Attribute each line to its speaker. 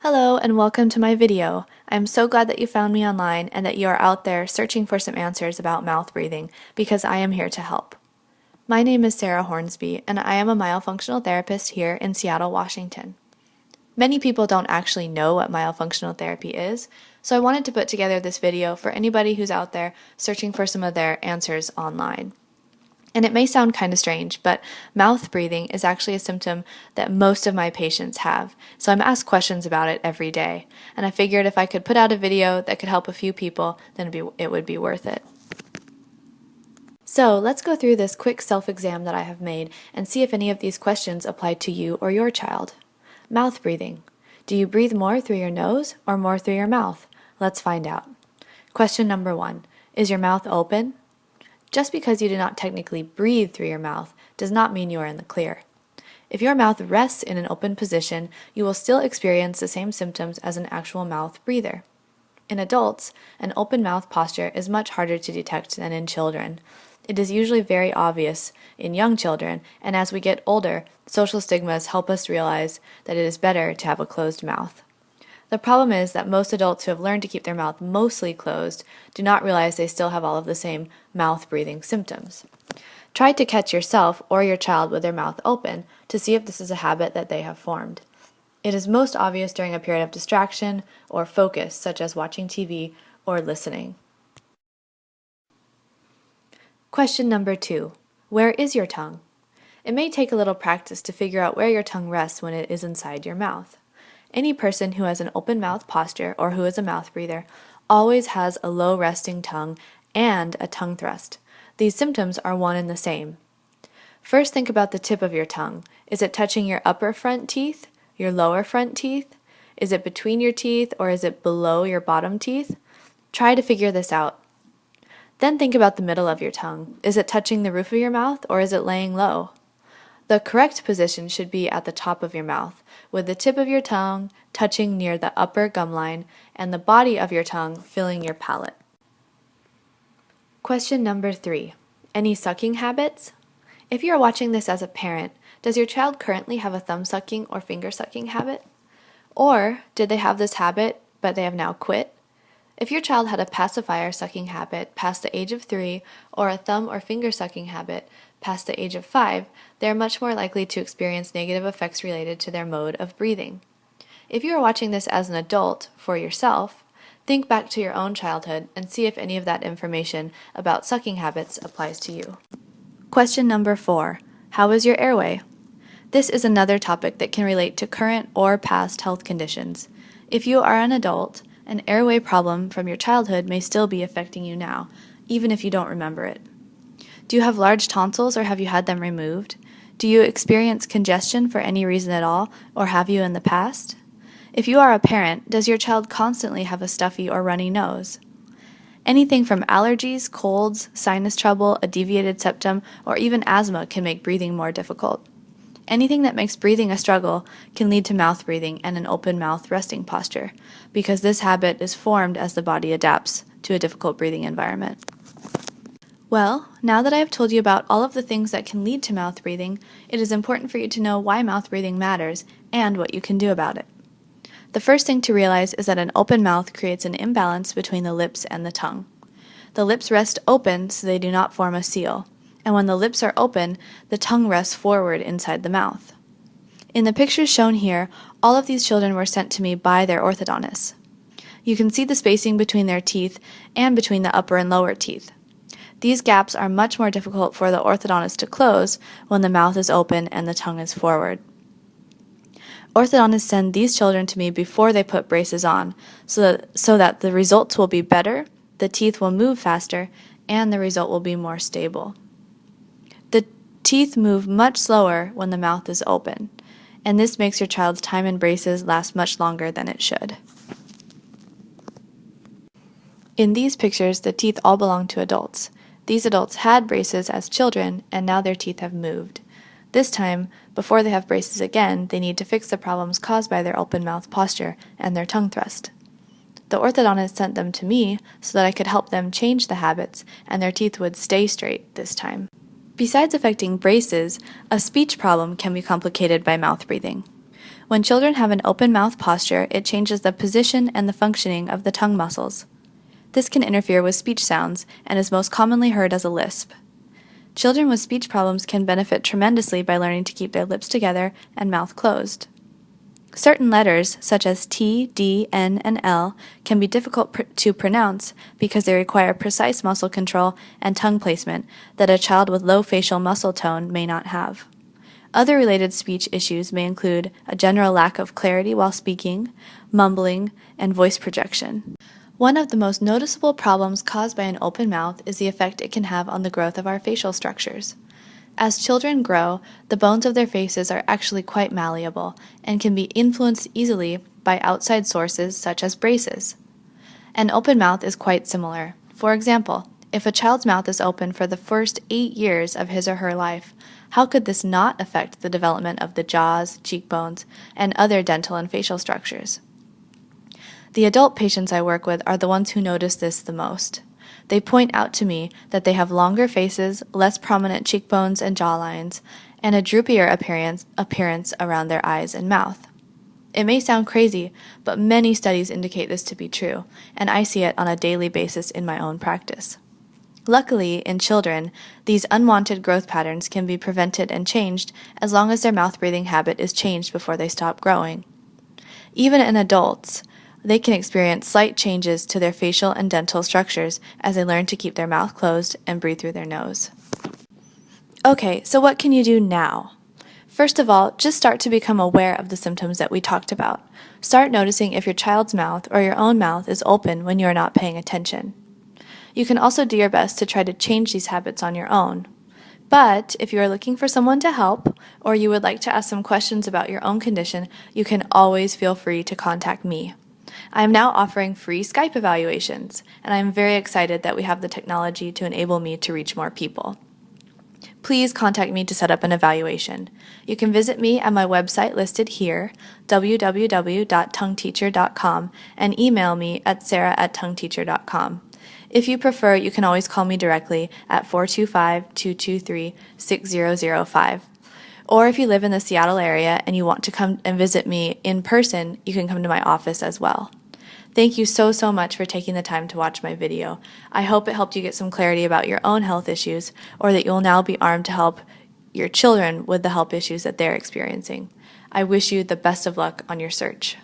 Speaker 1: Hello and welcome to my video. I'm so glad that you found me online and that you are out there searching for some answers about mouth breathing because I am here to help. My name is Sarah Hornsby and I am a myofunctional therapist here in Seattle, Washington. Many people don't actually know what myofunctional therapy is, so I wanted to put together this video for anybody who's out there searching for some of their answers online. And it may sound kind of strange, but mouth breathing is actually a symptom that most of my patients have, so I'm asked questions about it every day, and I figured if I could put out a video that could help a few people, then it would be worth it. So let's go through this quick self-exam that I have made and see if any of these questions apply to you or your child. Mouth breathing. Do you breathe more through your nose or more through your mouth? Let's find out. Question number 1. Is your mouth open? Just because you do not technically breathe through your mouth does not mean you are in the clear. If your mouth rests in an open position, you will still experience the same symptoms as an actual mouth breather. In adults, an open mouth posture is much harder to detect than in children. It is usually very obvious in young children, and as we get older, social stigmas help us realize that it is better to have a closed mouth. The problem is that most adults who have learned to keep their mouth mostly closed do not realize they still have all of the same mouth breathing symptoms. Try to catch yourself or your child with their mouth open to see if this is a habit that they have formed. It is most obvious during a period of distraction or focus, such as watching TV or listening. Question number 2. Where is your tongue? It may take a little practice to figure out where your tongue rests when it is inside your mouth. Any person who has an open mouth posture or who is a mouth breather always has a low resting tongue and a tongue thrust. These symptoms are one and the same. First, think about the tip of your tongue. Is it touching your upper front teeth, your lower front teeth? Is it between your teeth or is it below your bottom teeth? Try to figure this out. Then think about the middle of your tongue. Is it touching the roof of your mouth or is it laying low? The correct position should be at the top of your mouth, with the tip of your tongue touching near the upper gum line and the body of your tongue filling your palate. Question number 3. Any sucking habits? If you are watching this as a parent, does your child currently have a thumb sucking or finger sucking habit? Or did they have this habit but they have now quit? If your child had a pacifier sucking habit past the age of 3 or a thumb or finger sucking habit past the age of 5, they are much more likely to experience negative effects related to their mode of breathing. If you are watching this as an adult for yourself, think back to your own childhood and see if any of that information about sucking habits applies to you. Question number 4. How is your airway? This is another topic that can relate to current or past health conditions. If you are an adult, an airway problem from your childhood may still be affecting you now, even if you don't remember it. Do you have large tonsils or have you had them removed? Do you experience congestion for any reason at all, or have you in the past? If you are a parent, does your child constantly have a stuffy or runny nose? Anything from allergies, colds, sinus trouble, a deviated septum, or even asthma can make breathing more difficult. Anything that makes breathing a struggle can lead to mouth breathing and an open mouth resting posture, because this habit is formed as the body adapts to a difficult breathing environment. Well, now that I have told you about all of the things that can lead to mouth breathing, it is important for you to know why mouth breathing matters and what you can do about it. The first thing to realize is that an open mouth creates an imbalance between the lips and the tongue. The lips rest open so they do not form a seal, and when the lips are open, the tongue rests forward inside the mouth. In the pictures shown here, all of these children were sent to me by their orthodontist. You can see the spacing between their teeth and between the upper and lower teeth. These gaps are much more difficult for the orthodontist to close when the mouth is open and the tongue is forward. Orthodontists send these children to me before they put braces on, so that the results will be better, the teeth will move faster, and the result will be more stable. The teeth move much slower when the mouth is open, and this makes your child's time in braces last much longer than it should. In these pictures, the teeth all belong to adults. These adults had braces as children, and now their teeth have moved. This time, before they have braces again, they need to fix the problems caused by their open mouth posture and their tongue thrust. The orthodontist sent them to me so that I could help them change the habits and their teeth would stay straight this time. Besides affecting braces, a speech problem can be complicated by mouth breathing. When children have an open mouth posture, it changes the position and the functioning of the tongue muscles. This can interfere with speech sounds and is most commonly heard as a lisp. Children with speech problems can benefit tremendously by learning to keep their lips together and mouth closed. Certain letters, such as T, D, N, and L, can be difficult to pronounce because they require precise muscle control and tongue placement that a child with low facial muscle tone may not have. Other related speech issues may include a general lack of clarity while speaking, mumbling, and voice projection. One of the most noticeable problems caused by an open mouth is the effect it can have on the growth of our facial structures. As children grow, the bones of their faces are actually quite malleable and can be influenced easily by outside sources such as braces. An open mouth is quite similar. For example, if a child's mouth is open for the first 8 years of his or her life, how could this not affect the development of the jaws, cheekbones, and other dental and facial structures? The adult patients I work with are the ones who notice this the most. They point out to me that they have longer faces, less prominent cheekbones and jawlines, and a droopier appearance around their eyes and mouth. It may sound crazy, but many studies indicate this to be true, and I see it on a daily basis in my own practice. Luckily, in children, these unwanted growth patterns can be prevented and changed as long as their mouth breathing habit is changed before they stop growing. Even in adults, they can experience slight changes to their facial and dental structures as they learn to keep their mouth closed and breathe through their nose. Okay, so what can you do now? First of all, just start to become aware of the symptoms that we talked about. Start noticing if your child's mouth or your own mouth is open when you are not paying attention. You can also do your best to try to change these habits on your own. But if you are looking for someone to help, or you would like to ask some questions about your own condition, you can always feel free to contact me. I am now offering free Skype evaluations, and I am very excited that we have the technology to enable me to reach more people. Please contact me to set up an evaluation. You can visit me at my website listed here, www.tongueteacher.com, and email me at sarah@tongueteacher.com. If you prefer, you can always call me directly at 425-223-6005. Or if you live in the Seattle area and you want to come and visit me in person, you can come to my office as well. Thank you so much for taking the time to watch my video. I hope it helped you get some clarity about your own health issues, or that you'll now be armed to help your children with the health issues that they're experiencing. I wish you the best of luck on your search.